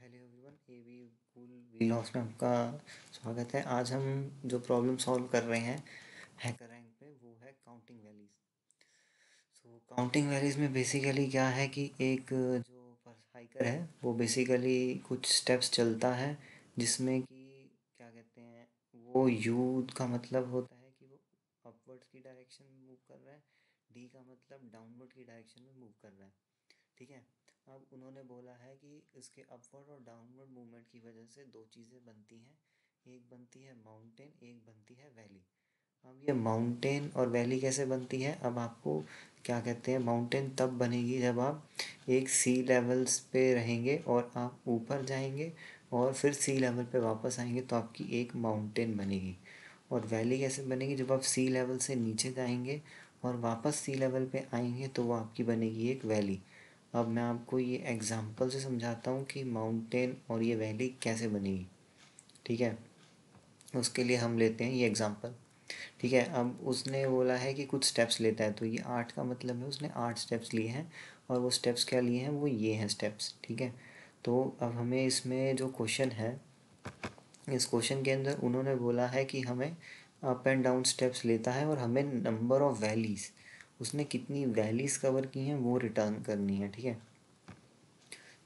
Hello everyone, A be cool vlogs में आपका स्वागत है। आज हम जो प्रॉब्लम सॉल्व कर रहे हैं हैकर रैंक पे वो है काउंटिंग वैलीज़। काउंटिंग वैलीज़ में बेसिकली क्या है कि एक जो हाइकर है वो बेसिकली कुछ स्टेप्स चलता है जिसमें कि क्या कहते हैं, वो यू का मतलब होता है कि वो अपवर्ड्स की डायरेक्शन में मूव कर रहा है, डी का मतलब डाउनवर्ड की डायरेक्शन में मूव कर रहा है। ठीक है। अब उन्होंने बोला है कि इसके अपवर्ड और डाउनवर्ड मूवमेंट की वजह से दो चीज़ें बनती हैं, एक बनती है माउंटेन, एक बनती है वैली। अब ये माउंटेन और वैली कैसे बनती है, अब आपको क्या कहते हैं, माउंटेन तब बनेगी जब आप एक सी लेवल्स पे रहेंगे और आप ऊपर जाएंगे और फिर सी लेवल पे वापस आएंगे तो आपकी एक माउंटेन बनेगी। और वैली कैसे बनेगी, जब आप सी लेवल से नीचे जाएंगे और वापस सी लेवल पे आएंगे तो वो आपकी बनेगी एक वैली। अब मैं आपको ये एग्ज़ाम्पल से समझाता हूँ कि माउंटेन और ये वैली कैसे बनेगी। ठीक है, उसके लिए हम लेते हैं ये एग्ज़ाम्पल। ठीक है, अब उसने बोला है कि कुछ स्टेप्स लेता है, तो ये 8 का मतलब है उसने 8 स्टेप्स लिए हैं और वो स्टेप्स क्या लिए हैं, वो ये हैं स्टेप्स। ठीक है, तो अब हमें इसमें जो क्वेश्चन है, इस क्वेश्चन के अंदर उन्होंने बोला है कि हमें अप एंड डाउन स्टेप्स लेता है और हमें नंबर ऑफ़ वैलीज़, उसने कितनी वैलीज़ कवर की हैं वो रिटर्न करनी है। ठीक है,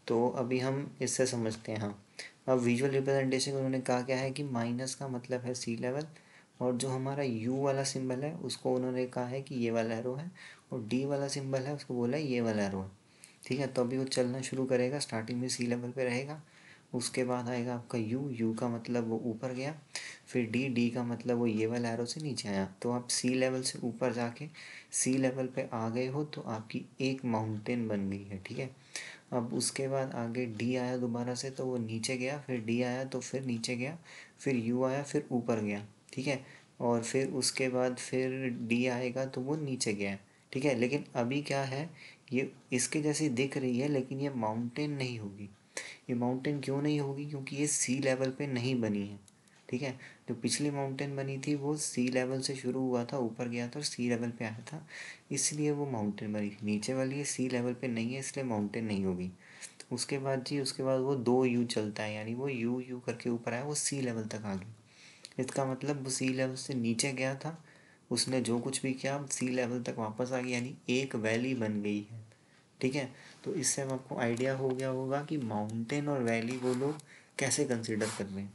तो अभी हम इससे समझते हैं। हाँ, अब विजुअल रिप्रेजेंटेशन उन्होंने कहा क्या है कि माइनस का मतलब है सी लेवल, और जो हमारा यू वाला सिंबल है उसको उन्होंने कहा है कि ये वाला एरो है, और डी वाला सिंबल है उसको बोला है ये वाला एरो है। ठीक है, तो अभी वो चलना शुरू करेगा, स्टार्टिंग में सी लेवल पे रहेगा, उसके बाद आएगा आपका यू, यू का मतलब वो ऊपर गया, फिर डी, डी का मतलब वो ये वाला एरो से नीचे आया। तो आप सी लेवल से ऊपर जाके सी लेवल पे आ गए हो तो आपकी एक माउंटेन बन गई है। ठीक है, अब उसके बाद आगे डी आया दोबारा से तो वो नीचे गया, फिर डी आया तो फिर नीचे गया, फिर यू आया फिर ऊपर गया। ठीक है, और फिर उसके बाद फिर डी आएगा तो वो नीचे गया। ठीक है, लेकिन अभी क्या है, ये इसके जैसी दिख रही है लेकिन ये माउंटेन नहीं होगी। ये माउंटेन क्यों नहीं होगी, क्योंकि ये सी लेवल पे नहीं बनी है। ठीक है, जो पिछली माउंटेन बनी थी वो सी लेवल से शुरू हुआ था, ऊपर गया था और सी लेवल पे आया था, इसलिए वो माउंटेन बनी थी। नीचे वाली ये सी लेवल पे नहीं है इसलिए माउंटेन नहीं होगी। उसके बाद जी, उसके बाद वो दो यू चलता है, यानी वो यू यू करके ऊपर आया, वो सी लेवल तक आ गया। इसका मतलब वो सी लेवल से नीचे गया था, उसने जो कुछ भी किया सी लेवल तक वापस आ गया, यानी एक वैली बन गई है। ठीक है, तो इससे अब आपको आइडिया हो गया होगा कि माउंटेन और वैली वो लोग कैसे कंसिडर कर रहे हैं।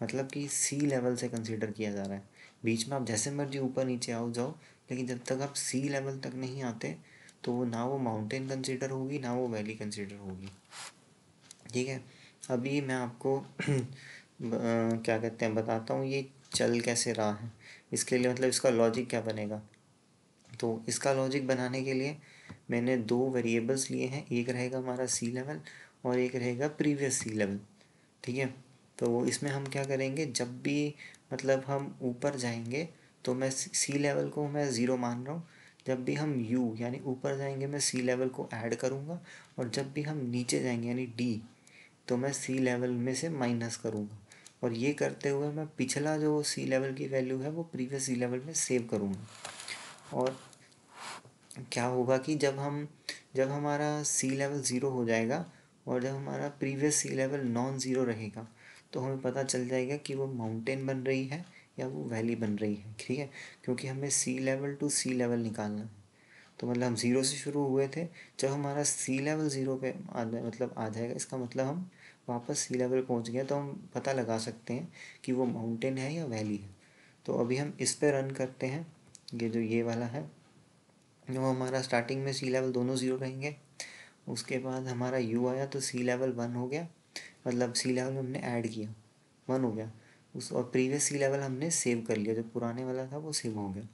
मतलब कि सी लेवल से कंसिडर किया जा रहा है, बीच में आप जैसे मर्जी ऊपर नीचे आओ जाओ, लेकिन जब तक आप सी लेवल तक नहीं आते तो वो ना वो माउंटेन कंसिडर होगी ना वो वैली कंसिडर होगी। ठीक है, अभी मैं आपको क्या कहते हैं बताता हूँ ये चल कैसे रहा है। इसके लिए मतलब इसका लॉजिक क्या बनेगा, तो इसका लॉजिक बनाने के लिए मैंने दो वेरिएबल्स लिए हैं, एक रहेगा हमारा सी लेवल और एक रहेगा प्रीवियस सी लेवल। ठीक है, तो इसमें हम क्या करेंगे, जब भी मतलब हम ऊपर जाएंगे तो मैं सी लेवल को मैं ज़ीरो मान रहा हूँ, जब भी हम यू यानी ऊपर जाएंगे मैं सी लेवल को ऐड करूँगा, और जब भी हम नीचे जाएंगे यानी डी तो मैं सी लेवल में से माइनस करूँगा, और ये करते हुए मैं पिछला जो सी लेवल की वैल्यू है वो प्रीवियस सी लेवल में सेव करूँगा। और क्या होगा कि जब हमारा सी लेवल ज़ीरो हो जाएगा और जब हमारा प्रीवियस सी लेवल नॉन ज़ीरो रहेगा तो हमें पता चल जाएगा कि वो माउंटेन बन रही है या वो वैली बन रही है। ठीक है, क्योंकि हमें सी लेवल टू सी लेवल निकालना है, तो मतलब हम ज़ीरो से शुरू हुए थे, जब हमारा सी लेवल ज़ीरो पे आ जाएगा, इसका मतलब हम वापस सी लेवल पहुंच गए, तो हम पता लगा सकते हैं कि वो माउंटेन है या वैली है। तो अभी हम इस पे रन करते हैं, ये जो ये वाला है, जो हमारा स्टार्टिंग में सी लेवल दोनों ज़ीरो रहेंगे, उसके बाद हमारा यू आया तो सी लेवल वन हो गया, मतलब सी लेवल में हमने ऐड किया, वन हो गया उस, और प्रीवियस सी लेवल हमने सेव कर लिया, जो पुराने वाला था वो सेव हो गया।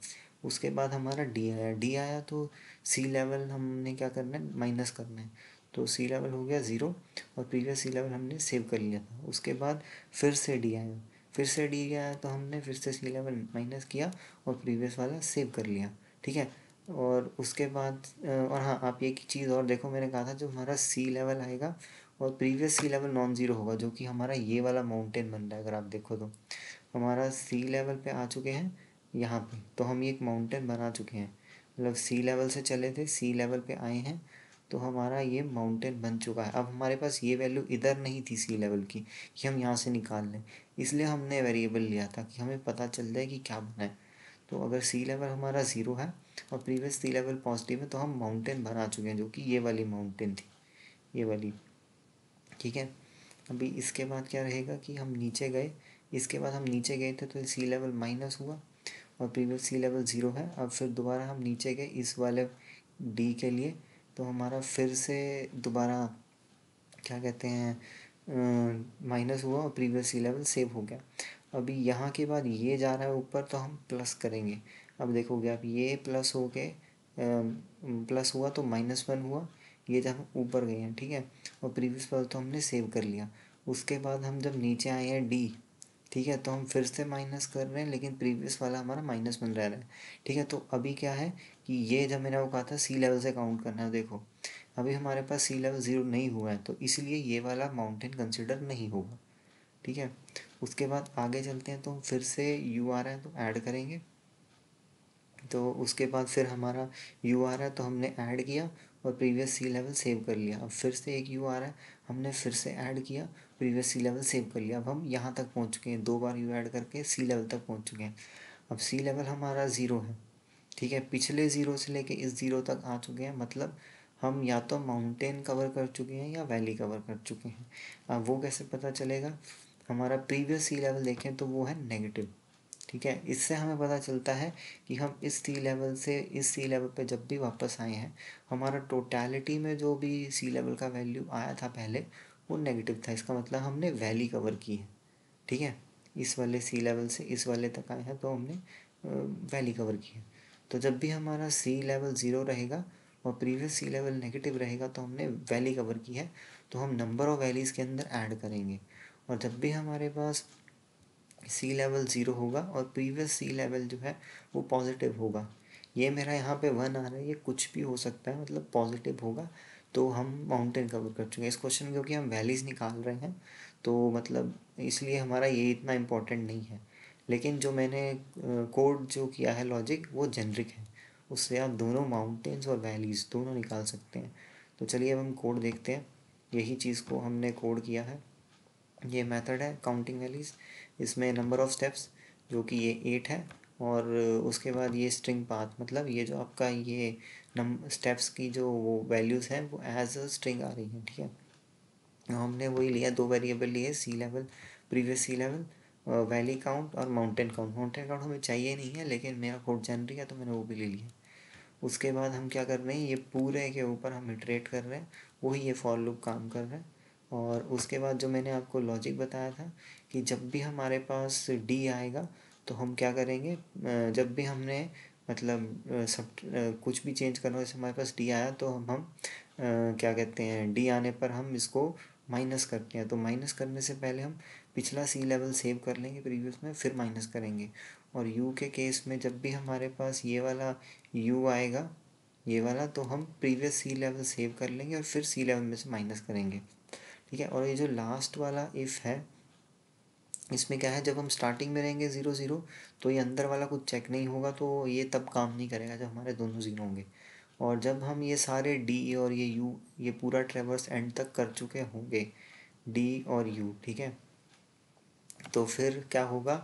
उसके बाद हमारा डी आया, डी आया तो सी लेवल हमने क्या करना है, माइनस करना है, तो सी लेवल हो गया ज़ीरो और प्रीवियस सी लेवल हमने सेव कर लिया था। उसके बाद फिर से डी आया, फिर से डी आया तो हमने फिर से सी लेवल माइनस किया और प्रीवियस वाला सेव कर लिया। ठीक है, और उसके बाद और हाँ, आप एक चीज़ और देखो, मैंने कहा था जो हमारा सी लेवल आएगा और प्रीवियस सी लेवल नॉन ज़ीरो होगा, जो कि हमारा ये वाला माउंटेन बन रहा है। अगर आप देखो तो हमारा सी लेवल पे आ चुके हैं यहाँ पे, तो हम ये एक माउंटेन बना चुके हैं, मतलब सी लेवल से चले थे सी लेवल पे आए हैं तो हमारा ये माउंटेन बन चुका है। अब हमारे पास ये वैल्यू इधर नहीं थी सी लेवल की कि हम यहाँ से निकाल लें, इसलिए हमने वेरिएबल लिया था कि हमें पता चल जाए कि क्या बना है। तो अगर सी लेवल हमारा 0 है और प्रीवियस सी लेवल पॉजिटिव है तो हम माउंटेन बना चुके हैं, जो कि ये वाली माउंटेन थी, ये वाली। ठीक है, अभी इसके बाद क्या रहेगा कि हम नीचे गए, इसके बाद हम नीचे गए थे तो सी लेवल माइनस हुआ और प्रीवियस सी लेवल 0 है। अब फिर दोबारा हम नीचे गए इस वाले डी के लिए, तो हमारा फिर से दोबारा क्या कहते हैं माइनस हुआ और प्रीवियस सी लेवल सेव हो गया। अभी यहाँ के बाद ये जा रहा है ऊपर तो हम प्लस करेंगे। अब देखोगे आप ये प्लस हो के प्लस हुआ तो -1 हुआ, ये जब हम ऊपर गए हैं। ठीक है, और प्रीवियस वाला तो हमने सेव कर लिया। उसके बाद हम जब नीचे आए हैं डी, ठीक है, तो हम फिर से माइनस कर रहे हैं लेकिन प्रीवियस वाला हमारा -1 रह रहा है। ठीक है, तो अभी क्या है कि ये जब मैंने वो कहा था सी लेवल से काउंट करना है, देखो अभी हमारे पास सी लेवल 0 नहीं हुआ है तो इसलिए ये वाला माउंटेन कंसिडर नहीं होगा। ठीक है, उसके बाद आगे चलते हैं तो फिर से यू आ रहा है तो ऐड करेंगे। तो उसके बाद फिर हमारा यू आ रहा है तो हमने ऐड किया और प्रीवियस सी लेवल सेव कर लिया। अब फिर से एक यू आ रहा है, हमने फिर से ऐड किया, प्रीवियस सी लेवल सेव कर लिया। अब हम यहाँ तक पहुँच चुके हैं, 2 बार यू ऐड करके सी लेवल तक पहुँच चुके हैं। अब सी लेवल हमारा 0 है। ठीक है, पिछले 0 से लेके इस 0 तक आ चुके हैं, मतलब हम या तो माउंटेन कवर कर चुके हैं या वैली कवर कर चुके हैं। अब वो कैसे पता चलेगा, हमारा प्रीवियस सी लेवल देखें तो वो है नेगेटिव। ठीक है, इससे हमें पता चलता है कि हम इस सी लेवल से इस सी लेवल पे जब भी वापस आए हैं, हमारा टोटलिटी में जो भी सी लेवल का वैल्यू आया था पहले वो नेगेटिव था। इसका मतलब हमने वैली कवर की है। ठीक है, इस वाले सी लेवल से इस वाले तक आए हैं तो हमने वैली कवर की है। तो जब भी हमारा सी लेवल 0 रहेगा और प्रीवियस सी लेवल नेगेटिव रहेगा तो हमने वैली कवर की है, तो हम नंबर ऑफ वैलीज़ के अंदर ऐड करेंगे। और जब भी हमारे पास सी लेवल 0 होगा और प्रीवियस सी लेवल जो है वो पॉजिटिव होगा, ये मेरा यहाँ पे 1 आ रहा है, ये कुछ भी हो सकता है, मतलब पॉजिटिव होगा तो हम माउंटेन कवर कर चुके हैं। इस क्वेश्चन में क्योंकि हम वैलीज़ निकाल रहे हैं तो मतलब इसलिए हमारा ये इतना इम्पोर्टेंट नहीं है। लेकिन जो मैंने कोड जो किया है लॉजिक वो जेनरिक है, उससे आप दोनों माउंटेन्स और वैलीज़ दोनों निकाल सकते हैं। तो चलिए अब हम कोड देखते हैं, यही चीज़ को हमने कोड किया है। ये मेथड है काउंटिंग वैलीज़, इसमें नंबर ऑफ़ स्टेप्स जो कि ये 8 है, और उसके बाद ये स्ट्रिंग पाथ, मतलब ये जो आपका ये स्टेप्स की जो वो वैल्यूज़ हैं वो एज अ स्ट्रिंग आ रही हैं। ठीक है, हमने वही लिया, 2 वेरिएबल लिए, सी लेवल, प्रीवियस सी लेवल, वैली काउंट और माउंटेन काउंट। माउंटेन काउंट हमें चाहिए नहीं है लेकिन मेरा कोड जेनरिक है तो मैंने वो भी ले लिया। उसके बाद हम क्या कर रहे हैं, ये पूरे के ऊपर हम इटरेट कर रहे हैं, वही ये फॉर लूप काम कर रहा है। और उसके बाद जो मैंने आपको लॉजिक बताया था कि जब भी हमारे पास डी आएगा तो हम क्या करेंगे, जब भी हमने मतलब सब कुछ भी चेंज करना हो, जैसे हमारे पास डी आया तो हम क्या कहते हैं, डी आने पर हम इसको माइनस करते हैं। तो माइनस करने से पहले हम पिछला सी लेवल सेव कर लेंगे प्रीवियस में, फिर माइनस करेंगे। और यू के केस में जब भी हमारे पास ये वाला यू आएगा, ये वाला, तो हम प्रीवियस सी लेवल सेव कर लेंगे और फिर सी लेवल में से माइनस करेंगे। ठीक है, और ये जो लास्ट वाला इफ़ है, इसमें क्या है, जब हम स्टार्टिंग में रहेंगे 0 0 तो ये अंदर वाला कुछ चेक नहीं होगा, तो ये तब काम नहीं करेगा जब हमारे दोनों 0 होंगे। और जब हम ये सारे डी और ये यू, ये पूरा ट्रेवर्स एंड तक कर चुके होंगे, डी और यू, ठीक है, तो फिर क्या होगा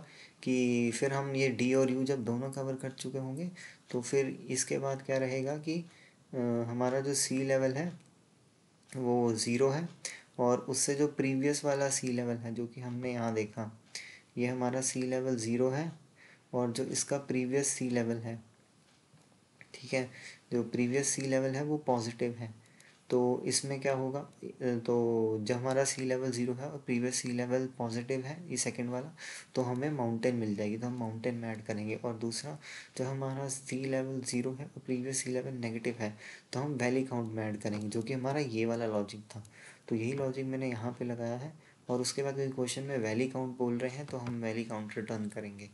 कि फिर हम ये डी और यू जब दोनों कवर कर चुके होंगे तो फिर इसके बाद क्या रहेगा कि हमारा जो सी लेवल है वो ज़ीरो है, और उससे जो प्रीवियस वाला सी लेवल है जो कि हमने यहाँ देखा, ये हमारा सी लेवल ज़ीरो है, और जो इसका प्रीवियस सी लेवल है, ठीक है, जो प्रीवियस सी लेवल है वो पॉजिटिव है। तो इसमें क्या होगा, तो जब हमारा सी लेवल 0 है और प्रीवियस सी लेवल पॉजिटिव है, ये सेकंड वाला, तो हमें माउंटेन मिल जाएगी, तो हम माउंटेन में ऐड करेंगे। और दूसरा, जब हमारा सी लेवल 0 है और प्रीवियस सी लेवल नेगेटिव है तो हम वैली काउंट में ऐड करेंगे, जो कि हमारा ये वाला लॉजिक था। तो यही लॉजिक मैंने यहाँ पर लगाया है। और उसके बाद क्वेश्चन में वैली काउंट बोल रहे हैं तो हम वैली काउंट रिटर्न करेंगे।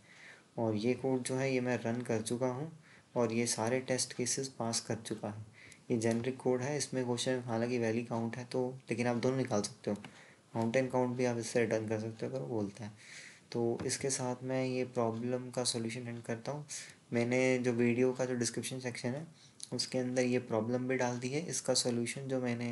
और ये कोड जो है ये मैं रन कर चुका हूँ और ये सारे टेस्ट केसेस पास कर चुका है। ये जेनरिक कोड है, इसमें क्वेश्चन हालांकि वैली काउंट है तो, लेकिन आप दोनों निकाल सकते हो, माउंटेन काउंट भी आप इससे रिटर्न कर सकते हो अगर वो बोलता है। तो इसके साथ मैं ये प्रॉब्लम का सॉल्यूशन एंड करता हूँ। मैंने जो वीडियो का जो डिस्क्रिप्शन सेक्शन है उसके अंदर ये प्रॉब्लम भी डाल दी है। इसका सॉल्यूशन जो मैंने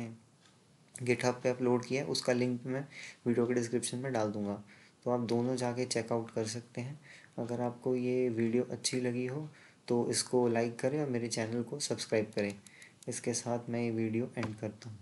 गिटहब पे अपलोड किया है उसका लिंक मैं वीडियो के डिस्क्रिप्शन में डाल दूँगा, तो आप दोनों जाके चेकआउट कर सकते हैं। अगर आपको ये वीडियो अच्छी लगी हो तो इसको लाइक करें और मेरे चैनल को सब्सक्राइब करें। इसके साथ मैं ये वीडियो एंड करता हूँ।